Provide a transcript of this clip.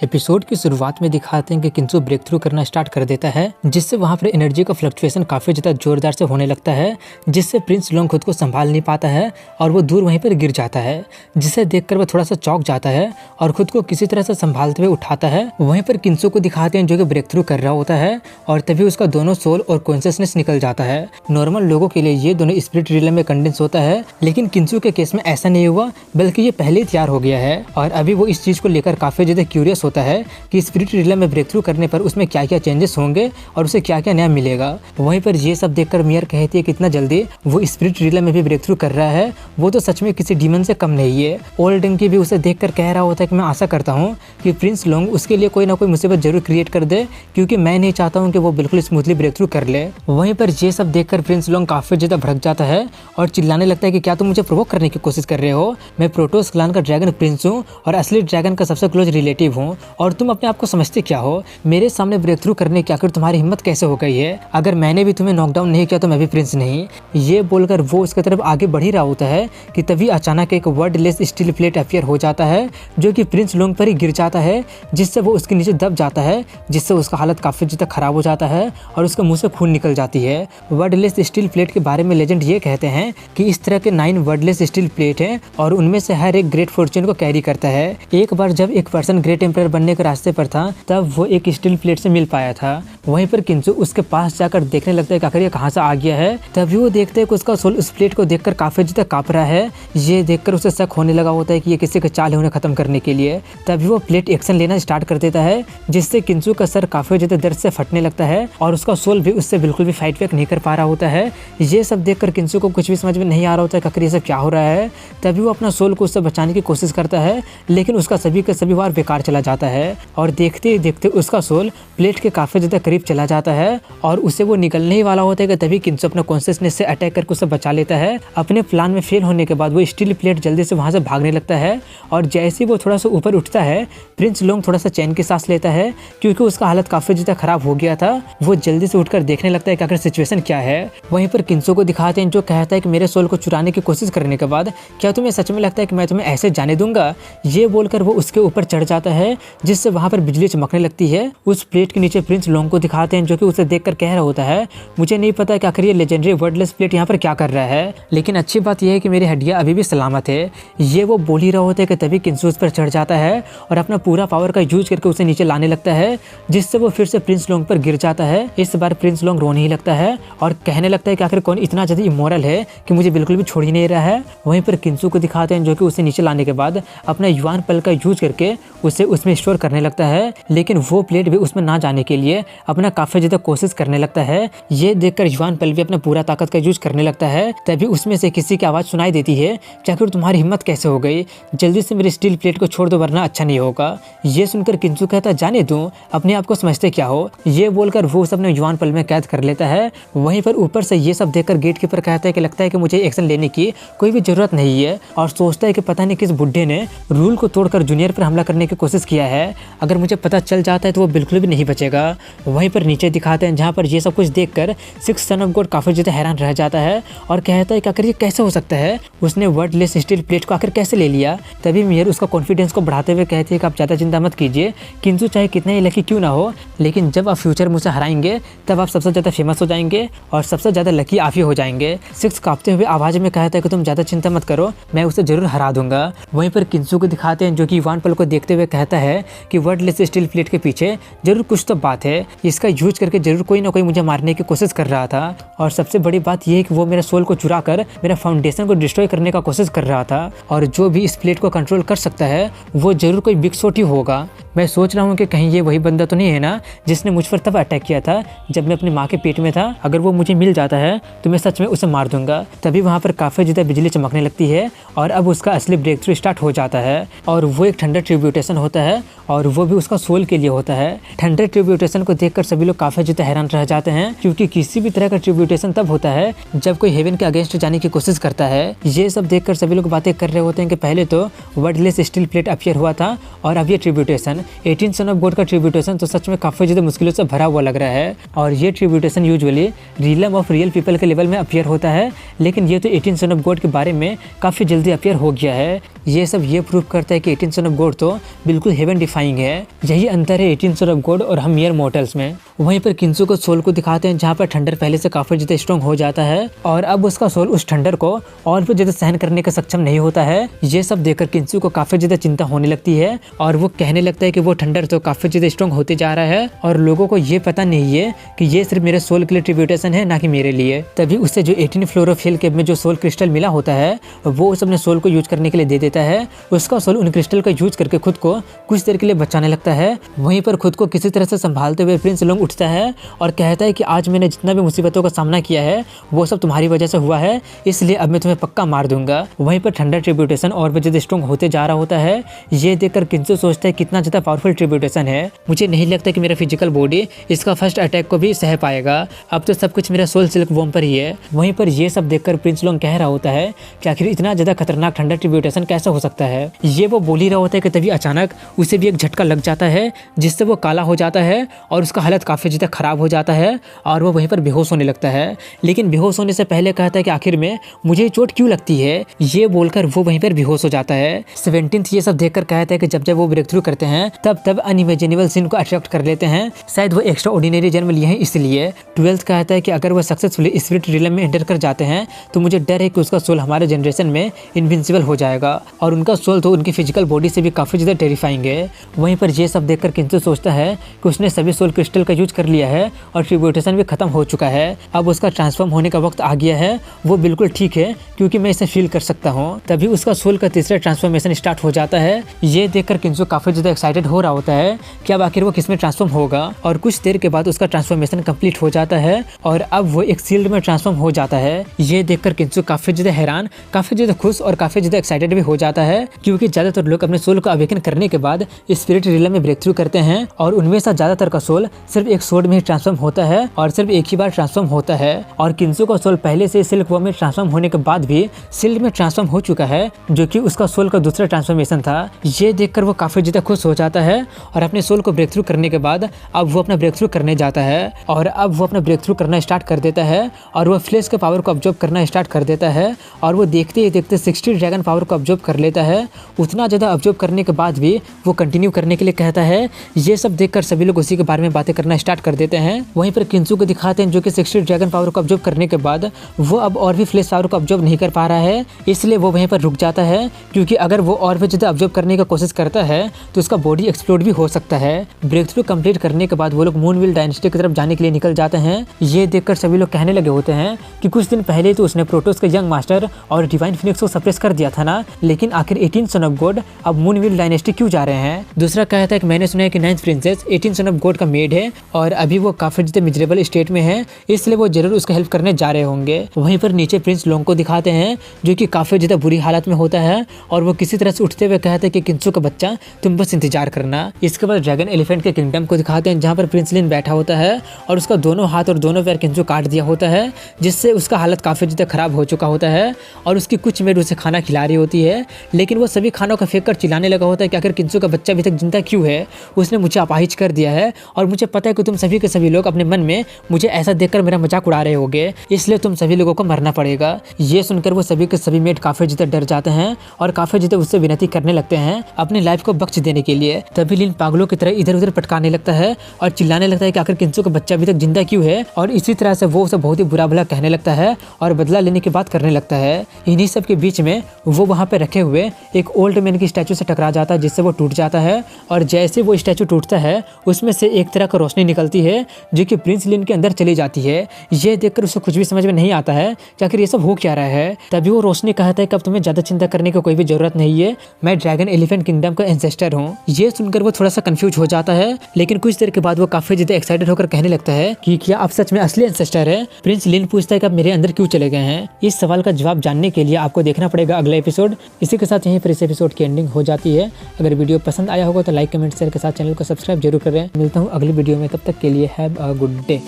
Episode की शुरुआत में दिखाते हैं कि किंसु ब्रेक थ्रू करना स्टार्ट कर देता है, जिससे वहां पर एनर्जी का फ्लक्चुएशन काफी ज्यादा जोरदार से होने लगता है, जिससे प्रिंस लोंग खुद को संभाल नहीं पाता है और वो दूर वहीं पर गिर जाता है, जिसे देखकर वह थोड़ा सा चौंक जाता है और खुद को किसी तरह से संभालते हुए उठाता है। वहीं पर किंसु को दिखाते हैं जो कि ब्रेक थ्रू कर रहा होता है और तभी उसका दोनों सोल और कॉन्शियसनेस निकल जाता है। नॉर्मल लोगों के लिए ये दोनों स्पिरिट रिलम में कंडेंस होता है, लेकिन किंसु के केस में ऐसा नहीं हुआ, बल्कि ये पहले ही तैयार हो गया है और अभी वो इस चीज को लेकर काफी ज्यादा क्यूरियस होता है कि स्पिरिट रिलम में ब्रेक थ्रू करने पर उसमें क्या क्या चेंजेस होंगे और उसे क्या क्या नया मिलेगा। वहीं पर ये सब देखकर मियर कहती है कि इतना जल्दी वो स्पिरिट रिलम में भी ब्रेक थ्रू कर रहा है, वो तो सच में किसी डीमन से कम नहीं है। ओल्ड डंकी भी उसे देखकर कह रहा होता है कि मैं आशा करता हूँ कि प्रिंस लोंग उसके लिए कोई ना कोई मुसीबत जरूर क्रिएट कर दे, क्योंकि मैं नहीं चाहता हूँ कि वो बिल्कुल स्मूथली ब्रेक थ्रू कर ले। वहीं पर ये सब देखकर प्रिंस लोंग काफी ज्यादा भड़क जाता है और चिल्लाने लगता है कि क्या तुम मुझे प्रोवोक करने की कोशिश कर रहे हो? मैं प्रोटोस क्लान का ड्रैगन प्रिंस हूँ और असली ड्रैगन का सबसे क्लोज रिलेटिव हूँ, और तुम अपने आप को समझते क्या हो? मेरे सामने ब्रेक थ्रू करने की आखिर तुम्हारी हिम्मत कैसे हो गई है? अगर मैंने भी तुम्हें नॉकडाउन नहीं किया तो मैं भी प्रिंस नहीं। ये बोलकर वो उसकी तरफ आगे बढ़ ही रहा होता है कि तभी अचानक एक वर्डलेस स्टील प्लेट अपीयर हो जाता है, जो कि प्रिंस लोंग पर ही गिर जाता है, जिससे वो उसके नीचे दब जाता है, जिससे उसका हालत काफी ज्यादा खराब हो जाता है और उसके मुंह से खून निकल जाती है। वर्डलेस स्टील प्लेट के बारे में लेजेंड ये कहते हैं कि इस तरह के 9 वर्डलेस स्टील प्लेट हैं और उनमें से हर एक ग्रेट फॉर्च्यून को कैरी करता है। एक बार जब एक पर्सन ग्रेट एम्परर बनने के रास्ते पर था, तब वो एक स्टील प्लेट से मिल पाया था। वहीं पर किंसु उसके पास जाकर देखने लगता है कि आखिर ये कहाँ से आ गया है। तभी वो देखते हैं कि उसका सोल उस प्लेट को देखकर काफी ज्यादा कांप रहा है। ये देखकर उसे शक होने लगा होता है कि ये किसी का चाल है उन्हें खत्म करने के लिए। तभी वो प्लेट एक्शन लेना स्टार्ट कर देता है, जिससे किंसु का सर काफी ज्यादा दर्द से फटने लगता है और उसका सोल भी उससे बिल्कुल भी फाइट बैक नहीं कर पा रहा होता है। ये सब देखकर किंसु को कुछ भी समझ में नहीं आ रहा होता है कि आखिर ये सब क्या हो रहा है। तभी वो अपना सोल को उससे बचाने की कोशिश करता है, लेकिन उसका सभी का सभी बार बेकार चला जाता है और देखते ही देखते उसका सोल प्लेट के काफी ज्यादा करीब चला जाता है और उसे वो निकलने ही वाला होता है कि तभी किंसु अपना कॉन्शियसनेस से अटैक करके उसे बचा लेता है। अपने प्लान में फेल होने के बाद वो स्टील प्लेट जल्दी से वहां से भागने लगता है और जैसे ही वो थोड़ा सा ऊपर उठता है, प्रिंस लोंग थोड़ा सा चैन की सांस लेता है, क्योंकि उसका हालत काफी ज्यादा खराब हो गया था। वो जल्दी से उठकर देखने लगता है कि आखिर सिचुएशन क्या है। वहीं पर किंसु को दिखाते हैं जो कहता है कि मेरे सोल को चुराने की कोशिश करने के बाद क्या तुम्हें सच में लगता है कि मैं तुम्हें ऐसे जाने दूंगा? ये बोलकर वो उसके ऊपर चढ़ जाता है, जिससे वहां पर बिजली चमकने लगती है। उस प्लेट के नीचे प्रिंस लोंग को दिखाते हैं जो कि उसे देखकर कह रहा होता है, मुझे नहीं पता कि आखिर ये लेजेंडरी वर्डलेस प्लेट यहाँ पर क्या कर रहा है, लेकिन अच्छी बात यह है कि मेरी हड्डियां अभी भी सलामत है। ये वो बोल ही रहा होता है कि तभी किंसु उस पर चढ़ जाता है और अपना पूरा पावर का यूज करके उसे नीचे लाने लगता है, जिससे वो फिर से प्रिंस लोंग पर गिर जाता है। इस बार प्रिंस लोंग रोने ही लगता है और कहने लगता है कि आखिर कौन इतना ज्यादा इमोरल है कि मुझे बिल्कुल भी छोड़ ही नहीं रहा है। वहीं पर किंसु को दिखाते हैं जो कि उसे नीचे लाने के बाद अपना युआन पल का यूज करके उसे उसमें स्टोर करने लगता है, लेकिन वो प्लेट भी उसमें ना जाने के लिए अपना काफी ज्यादा कोशिश करने लगता है। ये देखकर युआन पल भी अपना पूरा ताकत का यूज करने लगता है। तभी उसमें से किसी की आवाज सुनाई देती है कि आखिर तुम्हारी हिम्मत कैसे हो गई? जल्दी से मेरी स्टील प्लेट को छोड़ दो वरना अच्छा नहीं होगा। ये सुनकर किंसु कहता जाने दूं, अपने आप को समझते क्या हो? ये बोलकर वो सब अपने युआन पल में कैद कर लेता है। वहीं पर ऊपर से ये सब देखकर गेट कीपर कहता है कि लगता है कि मुझे एक्शन लेने की कोई भी जरूरत नहीं है, और सोचता है कि पता नहीं किस बुड्ढे ने रूल को तोड़कर जूनियर पर हमला करने की कोशिश किया है। अगर मुझे पता चल जाता है तो वो बिल्कुल भी नहीं बचेगा। वहीं पर नीचे दिखाते हैं जहाँ पर ये सब कुछ देखकर 6 सन ऑफ गॉड काफी ज्यादा हैरान रह जाता है और कहता है कि आखिर ये कैसे हो सकता है? उसने वर्डलेस स्टील प्लेट को आखिर कैसे ले लिया? तभी मियर उसका कॉन्फिडेंस को बढ़ाते हुए कहती है कि आप ज्यादा चिंता मत कीजिए, किंसु चाहे कितना ही लकी क्यों ना हो, लेकिन जब आप फ्यूचर मुझसे हराएंगे तब आप सबसे ज्यादा फेमस हो जाएंगे और सबसे ज्यादा लकी आप ही हो जाएंगे। 6 कांपते हुए आवाज में कहता है कि तुम ज्यादा चिंता मत करो, मैं उसे जरूर हरा दूंगा। वहीं पर किंसु को दिखाते हैं जो कि युआन पल को देखते हुए कहता है कि वर्डलेस स्टील प्लेट के पीछे जरूर कुछ तो बात है, इसका यूज करके जरूर कोई ना कोई मुझे मारने की कोशिश कर रहा था, और सबसे बड़ी बात यह है कि वो मेरे सोल को चुरा कर मेरा फाउंडेशन को डिस्ट्रॉय करने का कोशिश कर रहा था, और जो भी इस प्लेट को कंट्रोल कर सकता है वो जरूर कोई बिग शॉट ही होगा। मैं सोच रहा हूँ कि कहीं ये वही बंदा तो नहीं है ना जिसने मुझ पर तब अटैक किया था जब मैं अपनी माँ के पेट में था। अगर वो मुझे मिल जाता है तो मैं सच में उसे मार दूंगा। तभी वहाँ पर काफी ज्यादा बिजली चमकने लगती है और अब उसका असली ब्रेक थ्रू स्टार्ट हो जाता है, और वो एक थंडर ट्रिब्यूटेशन होता है और वो भी उसका सोल के लिए होता है। थंडर ट्रिब्यूटेशन को देखकर सभी लोग काफी ज्यादा हैरान रह जाते हैं, क्योंकि किसी भी तरह का ट्रिब्यूटेशन तब होता है जब कोई हेवन के अगेंस्ट जाने की कोशिश करता है। ये सब देखकर सभी लोग बातें कर रहे होते हैं कि पहले तो वर्डलेस स्टील प्लेट अपीयर हुआ था और अब ये ट्रिब्यूटेशन, 18 सन ऑफ गॉड का ट्रिब्यूटेशन तो सच में काफ़ी ज़्यादा मुश्किलों से भरा हुआ लग रहा है। और ये ट्रिब्यूटेशन usually realm of real people के लेवल में अपीयर होता है, लेकिन ये तो 18 सन ऑफ गॉड के बारे में काफ़ी जल्दी अपीयर हो गया है। ये सब ये प्रूव करता है कि 18 सन ऑफ गॉड तो बिल्कुल हेवन डिफाइंग है। यही अंतर है 18 सन ऑफ गॉड और हम मियर मॉर्टल्स में। वहीं पर किंजू को सोल को दिखाते हैं जहाँ पर थंडर पहले से काफ़ी ज़्यादा स्ट्रॉन्ग हो जाता है और अब उसका सोल उस थंडर को और भी ज़्यादा सहन करने का सक्षम नहीं होता है। ये सब देखकर किंजू को काफ़ी ज़्यादा चिंता होने लगती है और वो कहने लगता है कि वो थंडर तो काफ़ी ज़्यादा स्ट्रॉन्ग होते जा रहा है और लोगों को ये पता नहीं है कि ये सिर्फ मेरे सोल के लिए ट्रिब्यूटेशन है, ना कि मेरे लिए। तभी उससे जो 18 फ्लोर ऑफ हेल केव में जो सोल क्रिस्टल मिला होता है वो उस अपने सोल को यूज करने के लिए दे देता है। उसका सोल उन क्रिस्टल का यूज करके खुद को कुछ देर के लिए बचाने लगता है। वहीं पर खुद को किसी तरह से संभालते हुए प्रिंस लोंग उठता है और कहता है कि आज मैंने जितना भी मुसीबतों का सामना किया है वो सब तुम्हारी वजह से हुआ है, इसलिए अब मैं तुम्हें पक्का मार दूंगा। वहीं पर थंडर ट्रिब्यूटेशन और भी ज्यादा स्ट्रॉन्ग होते जा रहा होता है। ये देखकर किंजू सोचता है कितना ज्यादा पावरफुल ट्रिब्यूटेशन है, मुझे नहीं लगता कि मेरा फिजिकल बॉडी इसका फर्स्ट अटैक को भी सह पाएगा, अब तो सब कुछ मेरा सोल सिल्क वॉर्म पर ही है। वहीं पर ये सब देखकर प्रिंस लोंग कह रहा होता है कि आखिर इतना ज्यादा खतरनाक थंडर ट्रिब्यूटेशन कैसा हो सकता है। ये वो बोल ही रहा होता है कि तभी अचानक उसे भी एक झटका लग जाता है जिससे वो काला हो जाता है और उसका हालत काफी ज्यादा खराब हो जाता है और वो वहीं पर बेहोश होने लगता है। लेकिन बेहोश होने से पहले कहता है कि आखिर में मुझे चोट क्यों लगती है, ये बोलकर वो वहीं पर बेहोश हो जाता है। 17th ये सब देखकर कहता है कि जब जब वो ब्रेक थ्रू करते हैं तब तब अनइमेजिनेबल सीन को अट्रैक्ट कर लेते हैं, शायद वो एक्स्ट्रा ऑर्डिनरी जन्म लिए हैं इसलिए। 12th कहता है कि अगर वो सक्सेसफुली स्पिरिट रिलम में एंटर कर जाते हैं तो मुझे डर है कि उसका सोल हमारे जनरेशन में इनविंसिबल हो जाएगा और उनका सोल तो उनकी फिजिकल बॉडी से भी काफी ज्यादा टेरिफाइंग है। वहीं पर ये सब देखकर किंजू सोचता है कि उसने सभी सोल क्रिस्टल का यूज कर लिया है और ट्रिब्यूटेशन भी खत्म हो चुका है, अब उसका ट्रांसफॉर्म होने का वक्त आ गया है। वो बिल्कुल ठीक है क्योंकि मैं इसे फील कर सकता हूँ। तभी उसका सोल का तीसरा ट्रांसफॉर्मेशन स्टार्ट हो जाता है। ये देखकर किंजू काफी ज्यादा एक्साइटेड हो रहा होता है कि अब आखिर वो किसमें ट्रांसफॉर्म होगा और कुछ देर के बाद उसका ट्रांसफॉर्मेशन कंप्लीट हो जाता है और अब वो एक सील्ड में ट्रांसफॉर्म हो जाता है। ये देखकर किंजू काफी ज्यादा हैरान, काफी ज्यादा खुश और काफी ज्यादा एक्साइटेड भी हो जाता है क्योंकि ज्यादातर लोग अपने सोल को अवेकन करने के बाद स्पिरिट रिलम में ब्रेक थ्रू करते हैं और उनमें से ज्यादातर का सोल सिर्फ एक सोल में ही ट्रांसफॉर्म होता है और सिर्फ एक ही बार ट्रांसफॉर्म होता है। और किंजू का सोल पहले से सिल्क वॉर्म में ट्रांसफॉर्म होने के बाद भी सिल्ड में ट्रांसफॉर्म हो चुका है जो कि उसका सोल का दूसरा ट्रांसफॉर्मेशन था। ये देखकर वो काफी ज्यादा खुश हो जाता है और अपने सोल को ब्रेक थ्रू करने के बाद अब वो अपना ब्रेक थ्रू करने जाता है और अब वो अपना ब्रेक थ्रू करना स्टार्ट कर देता है और वो फ्लेश के पावर को ऑब्जर्व करना स्टार्ट कर देता है और वो देखते ही देखते 60 ड्रैगन पावर को ऑब्जर्व कर लेता है। उतना ज़्यादा ऑब्जर्व करने के बाद भी वो कंटिन्यू करने के लिए कहता है। ये सब देखकर सभी लोग उसी के बारे में बातें करना स्टार्ट कर देते हैं। वहीं पर किंजू को दिखाते हैं जो कि 60 ड्रैगन पावर को ऑब्जर्व करने के बाद वो अब और भी फ्लेश पावर को ऑब्जर्व नहीं कर पा रहा है, इसलिए वो वहीं पर रुक जाता है क्योंकि अगर वो और भी ज़्यादा ऑब्जर्व करने की कोशिश करता है तो उसका बॉडी एक्सप्लोड भी हो सकता है। ब्रेक थ्रू कंप्लीट करने के बाद वो लोग मूनविल डायनेस्टी की तरफ जाने के लिए निकल जाते हैं। ये देखकर सभी लोग कहने लगे होते हैं कि कुछ दिन पहले तो उसने प्रोटोस के यंग मास्टर और डिवाइन फिनिक्स को सप्रेस कर दिया था ना, लेकिन आखिर 18 सन ऑफ गॉड अब मूनविल डायनेस्टी क्यों जा रहे हैं। दूसरा कहता है कि मैंने सुना है कि 9th princess 18 son of God का मेड है और अभी वो काफी ज्यादा मिजरेबल स्टेट में है, इसलिए वो जरूर उसका हेल्प करने जा रहे होंगे। वहीं पर नीचे प्रिंस लोंग को दिखाते हैं जो कि काफी ज्यादा बुरी हालत में होता है और वो किसी तरह से उठते हुए कहते हैं कि किंजू का बच्चा तुम बस इंतजार करना। इसके बाद ड्रैगन एलिफेंट के किंगडम को दिखाते हैं जहाँ पर प्रिंस लिन बैठा होता है और उसका दोनों हाथ और दोनों पैर किंजू काट दिया होता है जिससे उसका हालत काफी ज्यादा खराब हो चुका होता है और उसकी कुछ मेड उसे खाना खिला रही होती है, लेकिन वो सभी खानों को फेंक कर चिल्लाने लगा होता है कि आखिर किंजू का बच्चा अभी तक जिंदा क्यों है, उसने मुझे अपाहिज कर दिया है और मुझे पता है कि तुम सभी के सभी लोग अपने मन में मुझे ऐसा देखकर मेरा मजाक उड़ा रहे होगे, इसलिए तुम सभी लोगों को मरना पड़ेगा। ये सुनकर वो सभी के सभी मेट काफी ज्यादा डर जाते हैं और काफी ज्यादा उससे विनती करने लगते हैं अपनी लाइफ को बख्श देने के लिए। तभी लिन पागलों की तरह इधर उधर पटकाने लगता है और चिल्लाने लगता है कि आखिर किंजू का बच्चा अभी तक जिंदा क्यों है और इसी तरह से वो उसे बहुत ही बुरा भला कहने लगता है और बदला लेने की बात करने लगता है। इन्हीं सब के बीच में वो वहाँ पे रखे हुए एक ओल्ड मैन की स्टैचू से टकरा जाता है जिससे वो टूट जाता है और जैसे वो स्टैचू टूटता है उसमें से एक तरह का रोशनी निकलती है जो कि प्रिंस लिन के अंदर चली जाती है। ये देखकर उसे कुछ भी समझ में नहीं आता है कि आखिर ये सब हो क्या रहा है। तभी वो रोशनी कहता है कि अब तुम्हें ज्यादा चिंता करने की कोई भी जरूरत नहीं है, मैं ड्रैगन एलिफेंट किंगडम का एंसेस्टर हूँ। ये सुनकर वो थोड़ा सा कंफ्यूज हो जाता है, लेकिन कुछ देर के बाद वो काफी ज्यादा एक्साइटेड होकर कहने लगता है कि क्या आप सच में असली एंसेस्टर है। प्रिंस लिन पूछता है कि आप मेरे अंदर क्यों चले गए हैं। इस सवाल का जवाब जानने के लिए आपको देखना पड़ेगा अगला एपिसोड। इसी के साथ यहीं पर इस एपिसोड की एंडिंग हो जाती है। अगर वीडियो पसंद आया होगा तो लाइक कमेंट शेयर के साथ चैनल को सब्सक्राइब जरूर करें। मिलता हूँ अगली वीडियो में, तब तक के लिए हैव अ गुड डे।